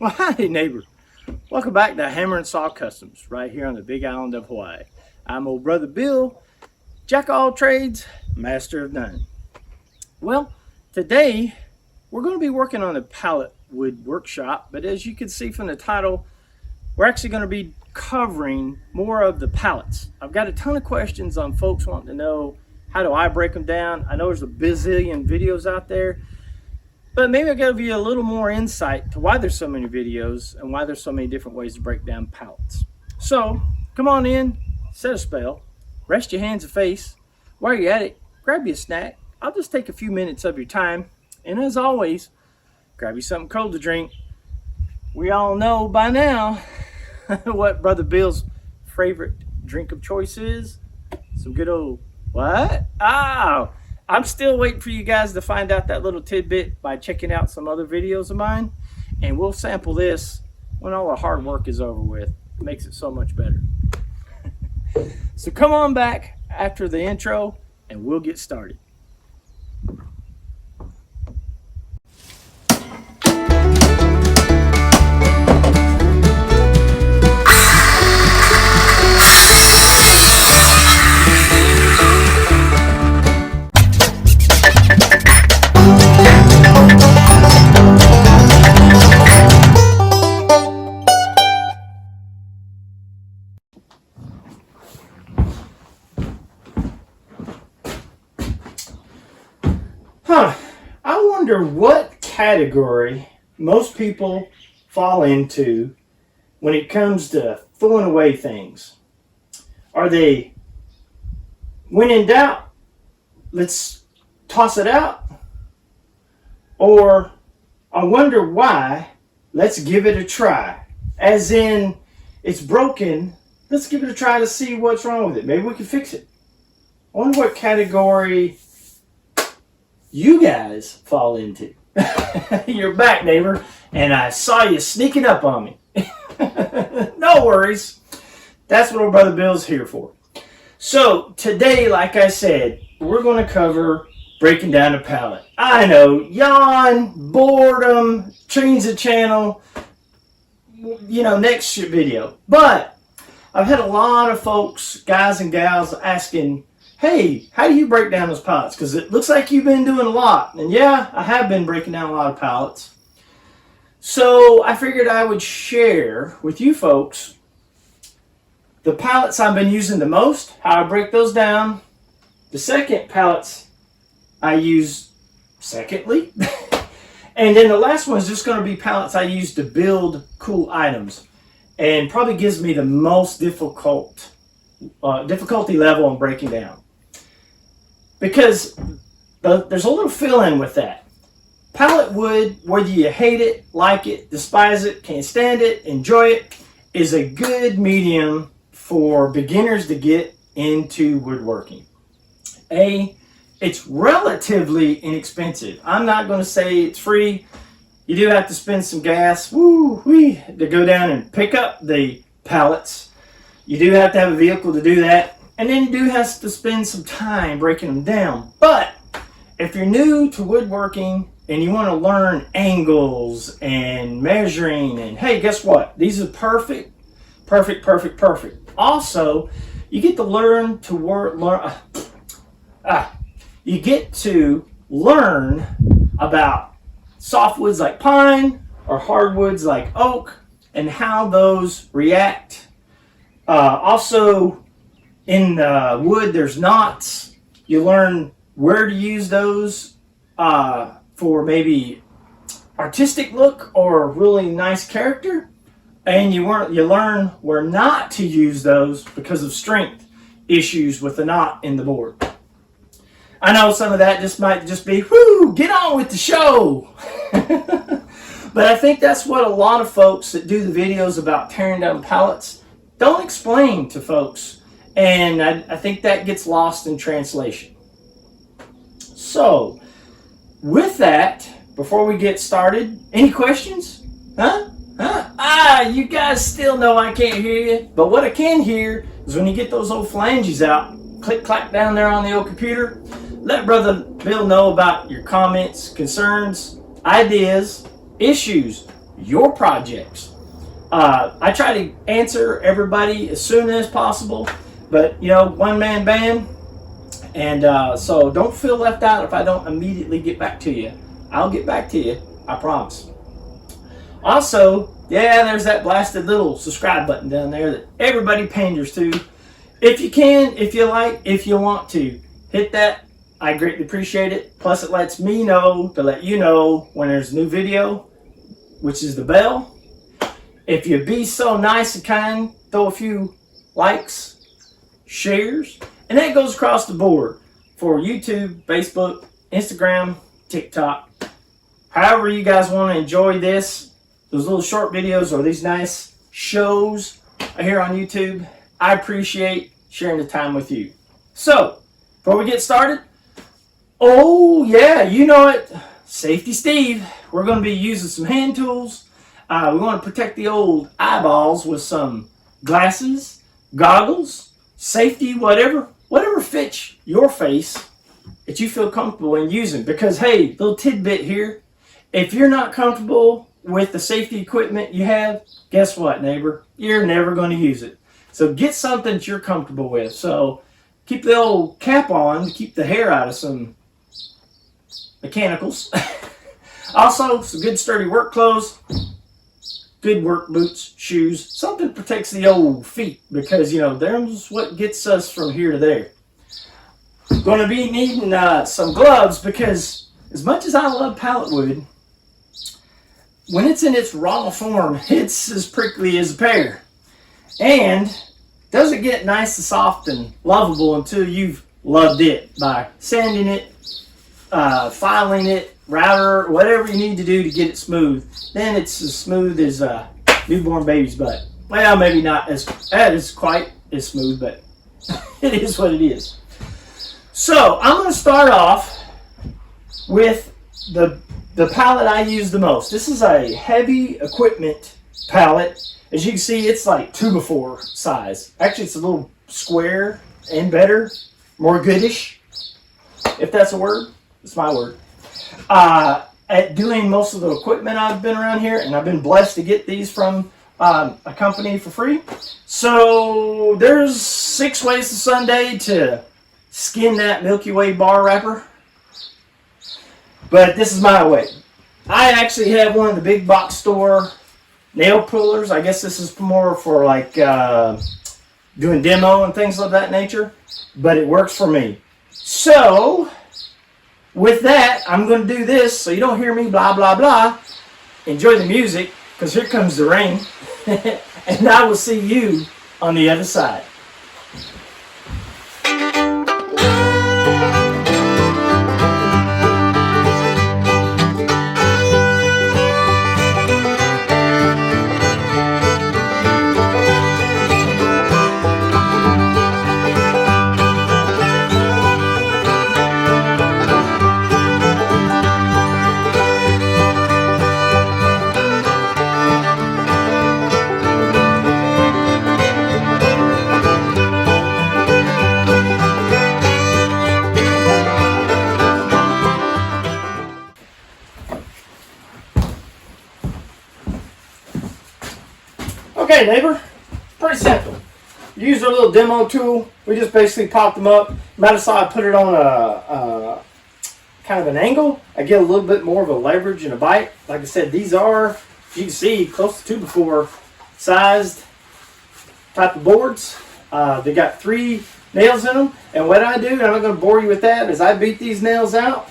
Well, howdy neighbor. Welcome back to Hammer and Saw Customs right here on the big island of Hawaii. I'm old brother Bill, jack of all trades, master of none. Well, today we're going to be working on a pallet wood workshop, but as you can see from the title, we're actually going to be covering more of the pallets. I've got a ton of questions on folks wanting to know, how do I break them down? I know there's a bazillion videos out there, but maybe I'll give you a little more insight to why there's so many videos and why there's so many different ways to break down pallets. So come on in, set a spell, rest your hands and face. While you're at it, grab you a snack. I'll just take a few minutes of your time. And as always, grab you something cold to drink. We all know by now what Brother Bill's favorite drink of choice is. Some good old, what? Oh, I'm still waiting for you guys to find out that little tidbit by checking out some other videos of mine. And we'll sample this when all the hard work is over with. It makes it so much better. So come on back after the intro and we'll get started. I wonder what category most people fall into when it comes to throwing away things. Are they, when in doubt, let's toss it out? Or I wonder why, let's give it a try. As in, it's broken, let's give it a try to see what's wrong with it. Maybe we can fix it. I wonder what category you guys fall into. You're back, neighbor, and I saw you sneaking up on me. No worries. That's what old brother Bill's here for. So today, like I said, we're going to cover breaking down a pallet. I know, yawn, boredom, change the channel, next video. But I've had a lot of folks, guys and gals, asking, hey, how do you break down those pallets? Because it looks like you've been doing a lot. And yeah, I have been breaking down a lot of pallets. So I figured I would share with you folks the pallets I've been using the most, how I break those down. The second pallets I use secondly. And then the last one is just going to be pallets I use to build cool items. And probably gives me the most difficulty level in breaking down. Because there's a little fill-in with that. Pallet wood, whether you hate it, like it, despise it, can't stand it, enjoy it, is a good medium for beginners to get into woodworking. It's relatively inexpensive. I'm not going to say it's free. You do have to spend some gas to go down and pick up the pallets. You do have to have a vehicle to do that. And then you do have to spend some time breaking them down. But if you're new to woodworking and you want to learn angles and measuring, and hey, guess what? These are perfect. Also, you get to learn about softwoods like pine or hardwoods like oak and how those react. Also, in the wood, there's knots. You learn where to use those for maybe artistic look or really nice character. And you learn where not to use those because of strength issues with the knot in the board. I know some of that might just be, get on with the show. But I think that's what a lot of folks that do the videos about tearing down pallets don't explain to folks. And I think that gets lost in translation. So, with that, before we get started, any questions? You guys still know I can't hear you. But what I can hear is when you get those old flanges out, click, clack down there on the old computer, let Brother Bill know about your comments, concerns, ideas, issues, your projects. I try to answer everybody as soon as possible, but one-man band, and so don't feel left out if I don't immediately get back to you. I'll get back to you, I promise. Also, yeah, there's that blasted little subscribe button down there that everybody panders to. If you can, if you like, if you want to, hit that. I greatly appreciate it. Plus, it lets me know to let you know when there's a new video, which is the bell. If you be so nice and kind, throw a few likes, shares, and that goes across the board for YouTube, Facebook, Instagram, TikTok. However you guys want to enjoy this, those little short videos or these nice shows here on YouTube, I appreciate sharing the time with you. So, before we get started, oh yeah, you know it, Safety Steve. We're going to be using some hand tools. We want to protect the old eyeballs with some glasses, goggles, safety, whatever fits your face that you feel comfortable in using. Because hey, little tidbit here, if you're not comfortable with the safety equipment you have, guess what, neighbor? You're never going to use it. So get something that you're comfortable with. So keep the old cap on to keep the hair out of some mechanicals. Also, some good sturdy work clothes, good work boots, shoes, something that protects the old feet, because there's what gets us from here to there. Going to be needing some gloves, because as much as I love pallet wood, when it's in its raw form, it's as prickly as a pear. And doesn't get nice and soft and lovable until you've loved it by sanding it, filing it, router, whatever you need to do to get it smooth. Then it's as smooth as a newborn baby's butt. Well, maybe not as quite as smooth, but it is what it is. So I'm going to start off with the pallet I use the most. This is a heavy equipment pallet. As you can see, it's like 2x4 size. Actually, it's a little square and better, more goodish, if that's a word. It's my word. At doing most of the equipment I've been around here, and I've been blessed to get these from a company for free. So there's 6 ways to Sunday to skin that Milky Way bar wrapper. But this is my way. I actually have one of the big box store nail pullers. I guess this is more for like doing demo and things of that nature. But it works for me. So with that, I'm going to do this so you don't hear me blah, blah, blah. Enjoy the music, because here comes the rain. And I will see you on the other side. Okay, neighbor, pretty simple. Use our little demo tool. We just basically pop them up. Matter of fact, I put it on a kind of an angle. I get a little bit more of a leverage and a bite. Like I said, these are, as you can see, close to 2x4 sized type of boards. They got 3 nails in them. And what I do, and I'm not going to bore you with that, is I beat these nails out.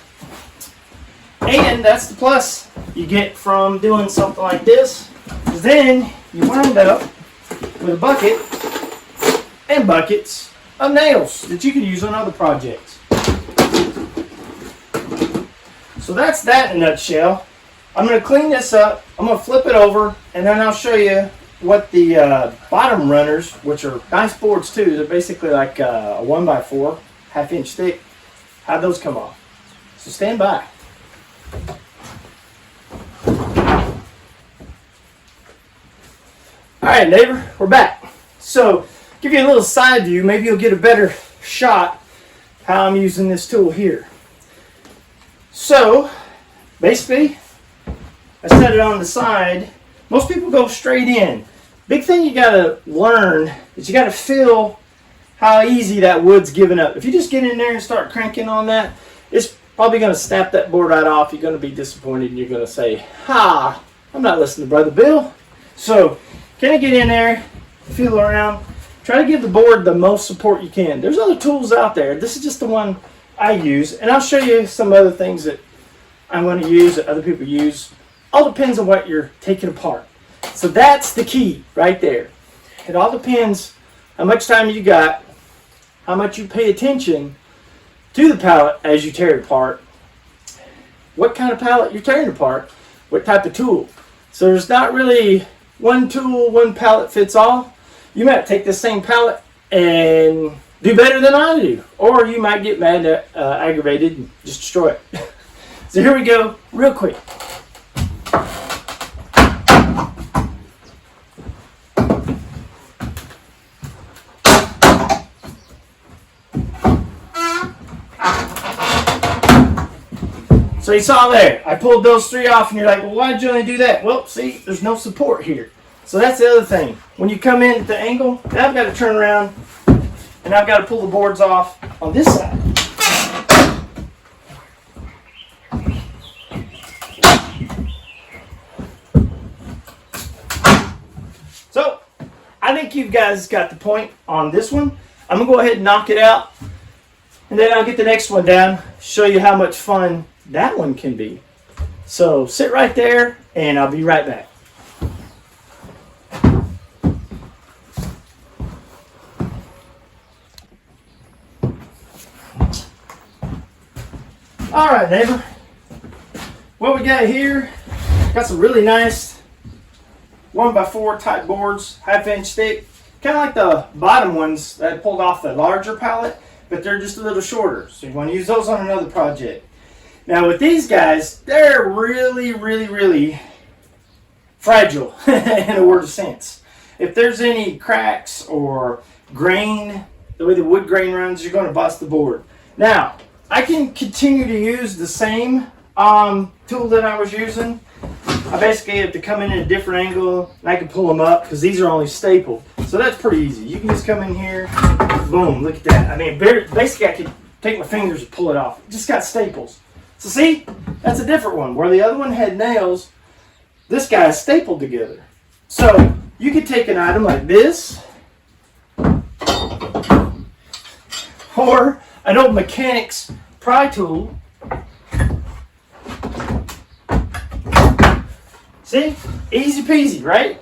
And that's the plus you get from doing something like this. Then you wind up with a bucket and buckets of nails that you can use on other projects. So that's that in a nutshell. I'm going to clean this up. I'm going to flip it over, and then I'll show you what the bottom runners, which are nice boards too. They're basically like a 1x4, 1/2 inch thick. How those come off. So stand by. Alright, neighbor, we're back. So, give you a little side view, maybe you'll get a better shot how I'm using this tool here. So, basically, I set it on the side Most people go straight in. Big thing you gotta learn is you gotta feel how easy that wood's giving up. If you just get in there and start cranking on that, it's probably gonna snap that board right off. You're gonna be disappointed and you're gonna say, ha, I'm not listening to Brother Bill. So, kind of get in there, feel around, try to give the board the most support you can. There's other tools out there. This is just the one I use, and I'll show you some other things that I'm going to use that other people use. All depends on what you're taking apart. So that's the key right there. It all depends how much time you got, how much you pay attention to the pallet as you tear it apart, what kind of pallet you're tearing apart, what type of tool. So there's not really one tool, one pallet fits all. You might take the same pallet and do better than I do, or you might get mad, aggravated, and just destroy it. So here we go, real quick. So you saw there, I pulled those three off, and you're like, well, why did you only do that? Well, see, there's no support here. So that's the other thing. When you come in at the angle, now I've got to turn around, and I've got to pull the boards off on this side. So, I think you guys got the point on this one. I'm going to go ahead and knock it out, and then I'll get the next one down, show you how much fun that one can be. So, sit right there, and I'll be right back. All right, neighbor. What we got here, got some really nice 1x4 type boards, 1/2 inch thick. Kind of like the bottom ones that I pulled off the larger pallet, but they're just a little shorter. So you want to use those on another project. Now with these guys, they're really, really, really fragile in a word of sense. If there's any cracks or grain, the way the wood grain runs, you're going to bust the board. Now, I can continue to use the same tool that I was using. I basically have to come in at a different angle, and I can pull them up because these are only stapled. So that's pretty easy. You can just come in here, boom, look at that. I mean, basically I could take my fingers and pull it off. It just got staples. So see, that's a different one. Where the other one had nails, this guy is stapled together. So you could take an item like this, or an old mechanic's pry tool. See? Easy peasy, right?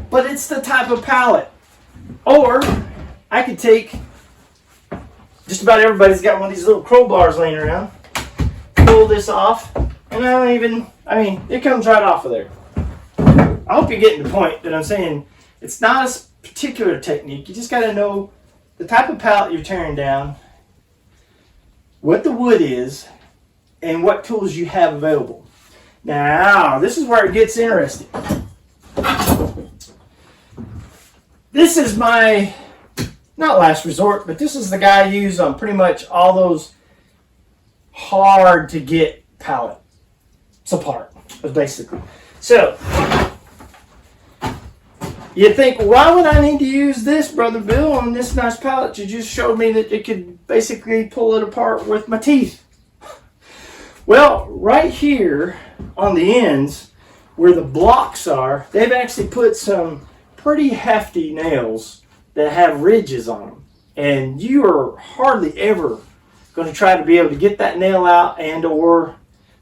But it's the type of pallet. Or I could take, just about everybody's got one of these little crowbars laying around, pull this off, and I mean, it comes right off of there. I hope you're getting the point that I'm saying. It's not a particular technique. You just got to know the type of pallet you're tearing down, what the wood is, and what tools you have available. Now, this is where it gets interesting. This is my, not last resort, but this is the guy I use on pretty much all those hard to get pallets apart, basically. So, you think, why would I need to use this, Brother Bill, on this nice pallet? You just showed me that you could basically pull it apart with my teeth. Well, right here on the ends where the blocks are, they've actually put some pretty hefty nails that have ridges on them. And you are hardly ever going to try to be able to get that nail out and or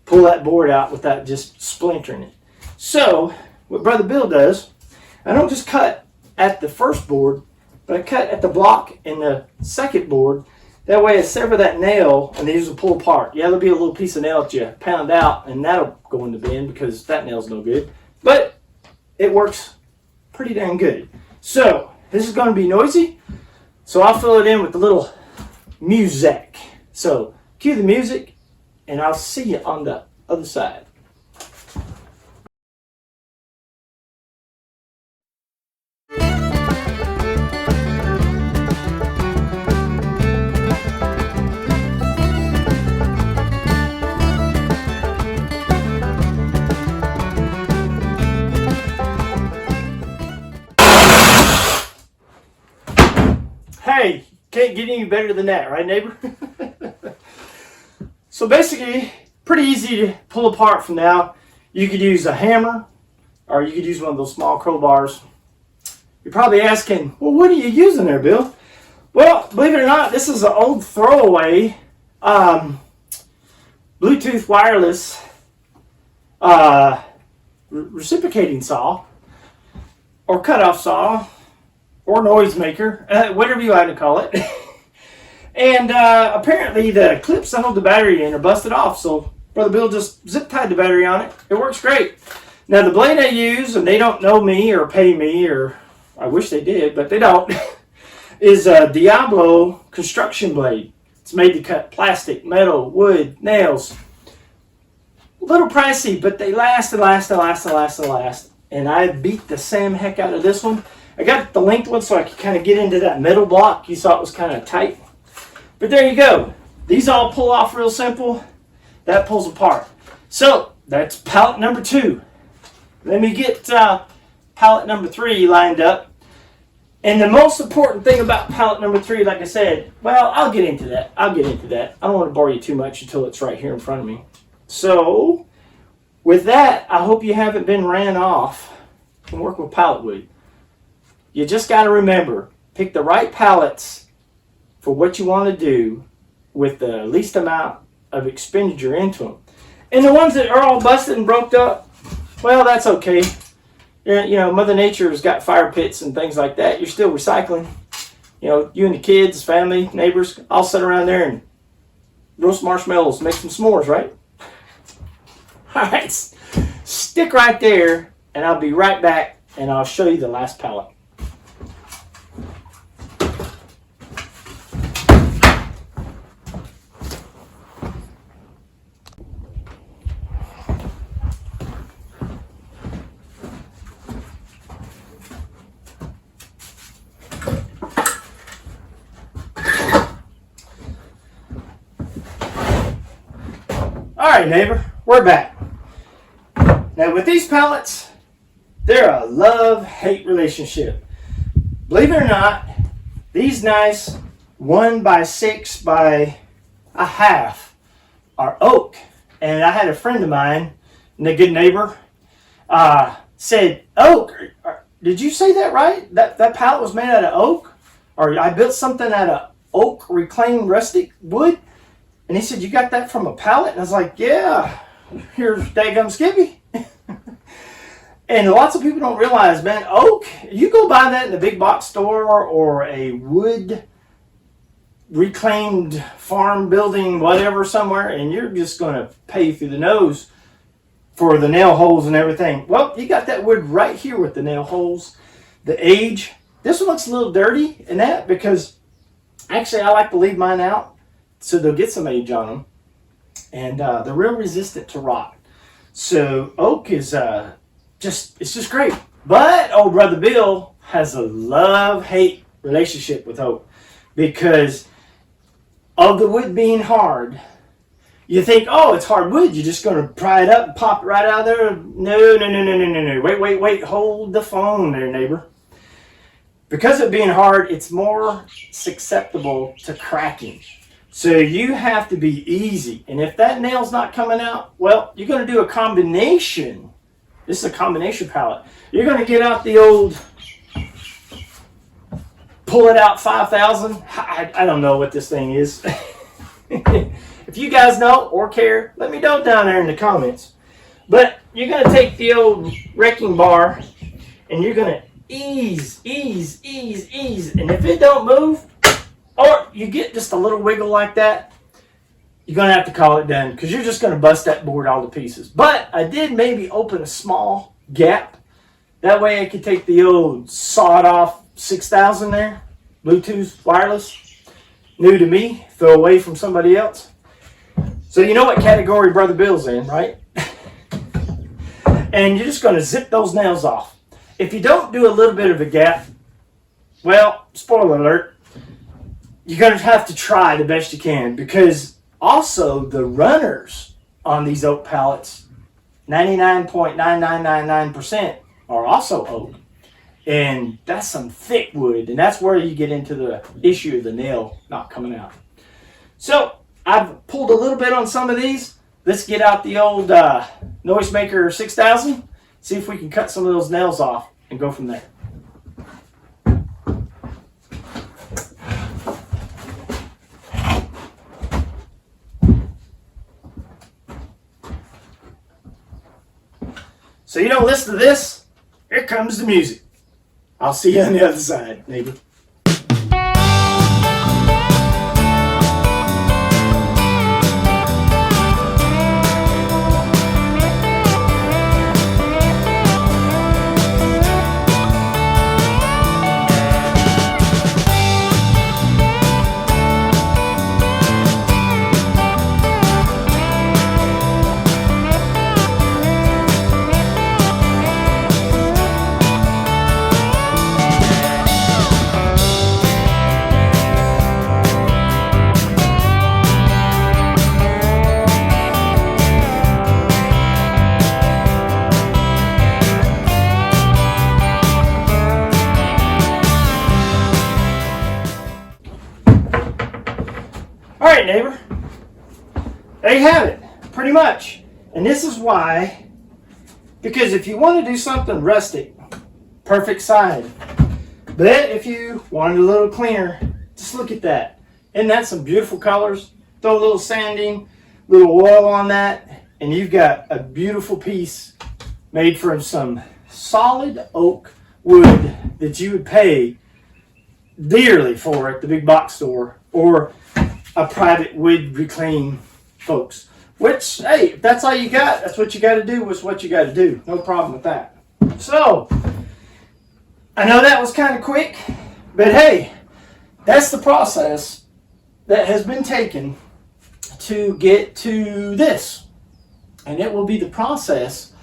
pull that board out without just splintering it. So, what Brother Bill does, I don't just cut at the first board, but I cut at the block in the second board. That way I sever that nail and these will pull apart. Yeah, there'll be a little piece of nail that you pound out and that'll go in the bin because that nail's no good. But it works pretty dang good. So, this is going to be noisy. So I'll fill it in with a little music. So, cue the music and I'll see you on the other side. Hey, can't get any better than that, right, neighbor? So basically, pretty easy to pull apart from now. You could use a hammer, or you could use one of those small crowbars. You're probably asking, well, what are you using there, Bill? Well, believe it or not, this is an old throwaway Bluetooth wireless reciprocating saw, or cutoff saw, or noisemaker, whatever you like to call it. And apparently the clips that hold the battery in are busted off, so Brother Bill just zip tied the battery on it. It works great. Now the blade I use, and they don't know me or pay me, or I wish they did, but they don't, is a Diablo construction blade. It's made to cut plastic, metal, wood, nails. A little pricey, but they last and last and last and last and last. And I beat the Sam heck out of this one. I got the length one so I could kind of get into that middle block. You saw it was kind of tight. But there you go. These all pull off real simple. That pulls apart. So that's pallet number 2. Let me get pallet number 3 lined up. And the most important thing about pallet number 3, like I said, well, I'll get into that. I don't want to bore you too much until it's right here in front of me. So with that, I hope you haven't been ran off from working with pallet wood. You just got to remember, pick the right pallets for what you want to do with the least amount of expenditure into them. And the ones that are all busted and broke up, well, that's okay. You know, Mother Nature has got fire pits and things like that. You're still recycling. You know, you and the kids, family, neighbors, all sit around there and roast marshmallows, make some s'mores, right? All right, stick right there, and I'll be right back, and I'll show you the last pallet. All right, neighbor, we're back. Now with these pallets, they're a love-hate relationship. Believe it or not, these nice 1x6 by a half are oak. And I had a friend of mine, and a good neighbor, said, oak, did you say that right? That pallet was made out of oak? Or I built something out of oak reclaimed rustic wood? And he said, you got that from a pallet? And I was like, yeah, here's daggum skivvy. And lots of people don't realize, man, oak, you go buy that in a big box store or a wood reclaimed farm building, whatever, somewhere, and you're just going to pay through the nose for the nail holes and everything. Well, you got that wood right here with the nail holes, the age. This one looks a little dirty in that because actually I like to leave mine out so they'll get some age on them. And they're real resistant to rot. So oak is it's just great. But old Brother Bill has a love-hate relationship with oak because of the wood being hard. You think, oh, it's hard wood. You're just going to pry it up and pop it right out of there. No. Wait. Hold the phone there, neighbor. Because of being hard, it's more susceptible to cracking. So you have to be easy. And if that nail's not coming out, well, you're going to do a combination. This is a combination pallet. You're going to get out the old pull it out 5,000. I don't know what this thing is. If you guys know or care, let me know down there in the comments. But you're going to take the old wrecking bar and you're going to ease. And if it don't move, or you get just a little wiggle like that, you're going to have to call it done because you're just going to bust that board all to pieces. But I did maybe open a small gap. That way I could take the old sawed off 6,000 there, Bluetooth wireless, new to me, throw away from somebody else. So you know what category Brother Bill's in, right? And you're just going to zip those nails off. If you don't do a little bit of a gap, well, spoiler alert, you're going to have to try the best you can because also the runners on these oak pallets, 99.9999% are also oak. And that's some thick wood, and that's where you get into the issue of the nail not coming out. So I've pulled a little bit on some of these. Let's get out the old Noisemaker 6000, see if we can cut some of those nails off and go from there. So you don't listen to this, here comes the music. I'll see you on the other side, neighbor. All right, neighbor, there you have it, pretty much. And this is why, because if you want to do something rustic, perfect side. But if you want it a little cleaner, just look at that. Isn't that some beautiful colors? Throw a little sanding, little oil on that, and you've got a beautiful piece made from some solid oak wood that you would pay dearly for at the big box store or a private wood reclaim folks. Which, hey, if that's all you got, that's what you got to do with what you got to do. No problem with that. So, I know that was kind of quick, but hey, that's the process that has been taken to get to this. And it will be the process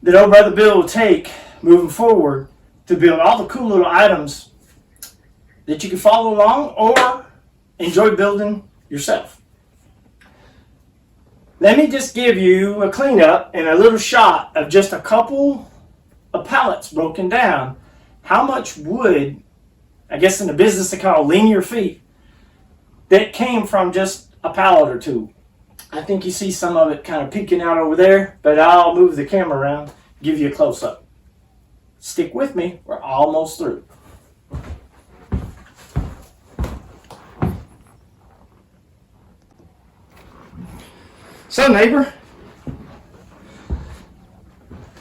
that old brother Bill will take moving forward to build all the cool little items that you can follow along or enjoy building yourself. Let me just give you a cleanup and a little shot of just a couple of pallets broken down. How much wood, I guess in the business they call linear feet, that came from just a pallet or two. I think you see some of it kind of peeking out over there, but I'll move the camera around, give you a close-up. Stick with me, we're almost through. So neighbor,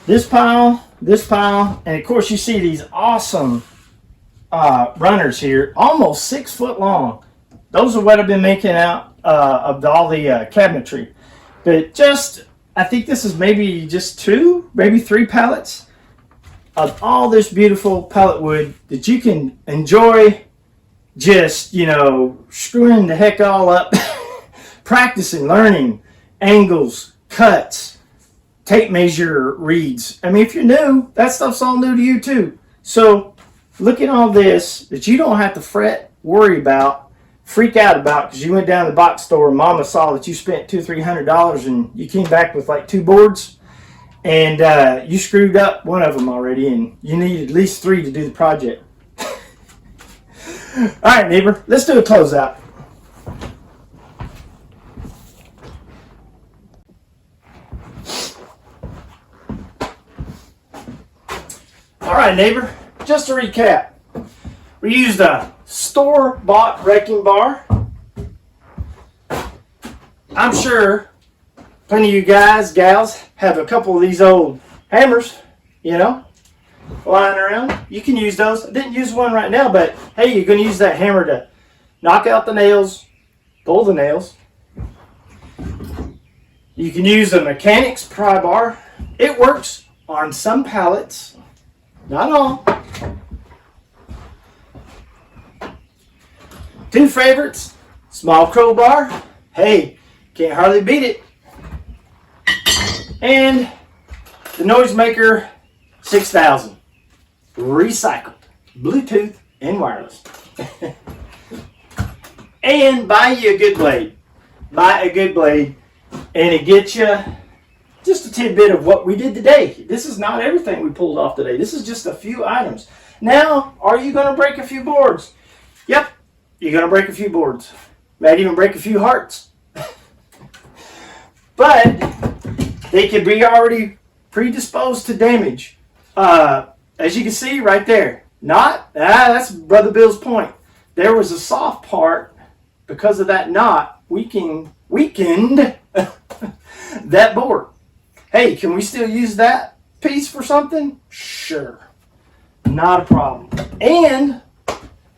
this pile, and of course you see these awesome runners here, almost 6 foot long. Those are what I've been making out of all the cabinetry. But just, I think this is maybe just 2, maybe 3 pallets of all this beautiful pallet wood that you can enjoy just, you know, screwing the heck all up, practicing, learning angles, cuts, tape measure reads. I mean, if you're new, that stuff's all new to you too. So look at all this that you don't have to fret, worry about, freak out about because you went down to the box store and mama saw that you spent $200-300 and you came back with like 2 boards and you screwed up one of them already and you need at least 3 to do the project. All right, neighbor, let's do a closeout. All right, neighbor, just to recap, we used a store-bought wrecking bar. I'm sure plenty of you guys, gals, have a couple of these old hammers, you know, lying around. You can use those. I didn't use one right now, but hey, you're going to use that hammer to knock out the nails, pull the nails. You can use a mechanic's prybar. It works on some pallets. Not all. 2 favorites, small crowbar. Hey, can't hardly beat it. And the Noisemaker 6000. Recycled, Bluetooth, and wireless. And buy you a good blade. Buy a good blade, and it gets you just a tidbit of what we did today. This is not everything we pulled off today. This is just a few items. Now, are you going to break a few boards? Yep, you're going to break a few boards. Might even break a few hearts. But they could be already predisposed to damage. As you can see right there, that's Brother Bill's point. There was a soft part. Because of that knot, weakened that board. Hey, can we still use that piece for something? Sure. Not a problem. And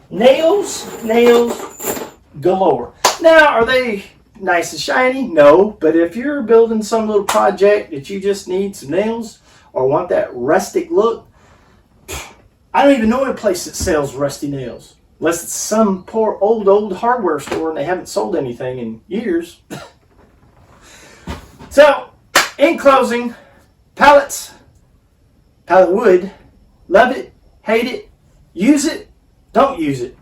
nails galore. Now, are they nice and shiny? No, but if you're building some little project that you just need some nails or want that rustic look, I don't even know a place that sells rusty nails. Unless it's some poor old hardware store and they haven't sold anything in years. So, in closing, pallets, pallet wood, love it, hate it, use it, don't use it.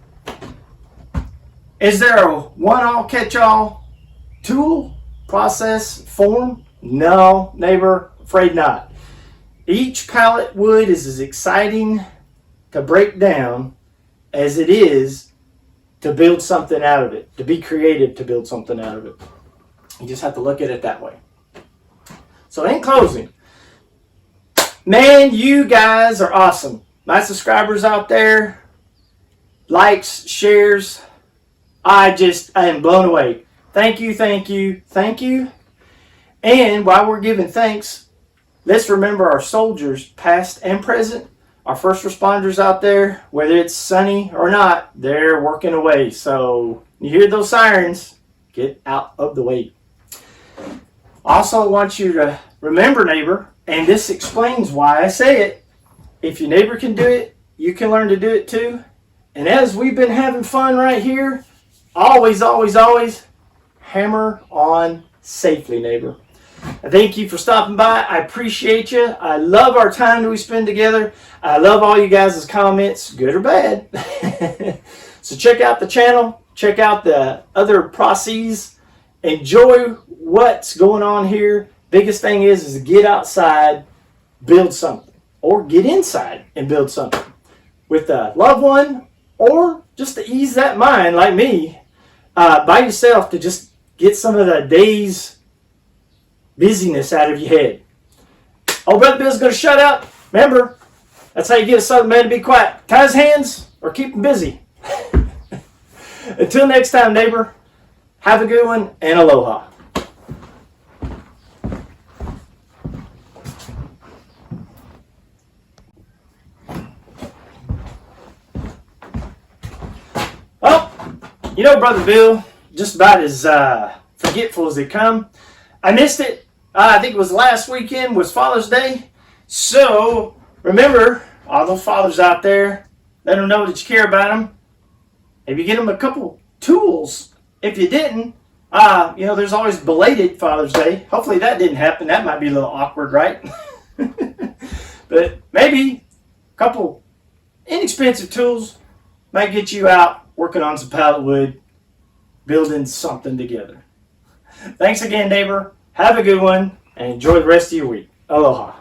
Is there a one-all catch-all tool, process, form? No, neighbor, afraid not. Each pallet wood is as exciting to break down as it is to build something out of it, to be creative to build something out of it. You just have to look at it that way. So in closing, man, you guys are awesome. My subscribers out there, likes, shares, I am blown away. Thank you, thank you, thank you. And while we're giving thanks, let's remember our soldiers, past and present. Our first responders out there, whether it's sunny or not, they're working away. So you hear those sirens, get out of the way. Also want you to remember, neighbor, and this explains why I say it, if your neighbor can do it, you can learn to do it too. And as we've been having fun right here, always, always, always hammer on safely, neighbor. Thank you for stopping by. I appreciate you. I love our time that we spend together. I love all you guys' comments, good or bad. So check out the channel. Check out the other processes. Enjoy what's going on here. Biggest thing is to get outside, build something. Or get inside and build something. With a loved one, or just to ease that mind, like me, by yourself, to just get some of the day's busyness out of your head. Old Brother Bill's going to shut up. Remember, that's how you get a Southern man to be quiet. Tie his hands or keep him busy. Until next time, neighbor, have a good one and aloha. Well, you know, Brother Bill, just about as forgetful as they come. I missed it. I think it was last weekend was Father's Day. So remember, all those fathers out there, let them know that you care about them. Maybe get them a couple tools. If you didn't, there's always belated Father's Day. Hopefully that didn't happen. That might be a little awkward, right? But maybe a couple inexpensive tools might get you out working on some pallet wood, building something together. Thanks again, neighbor. Have a good one and enjoy the rest of your week. Aloha.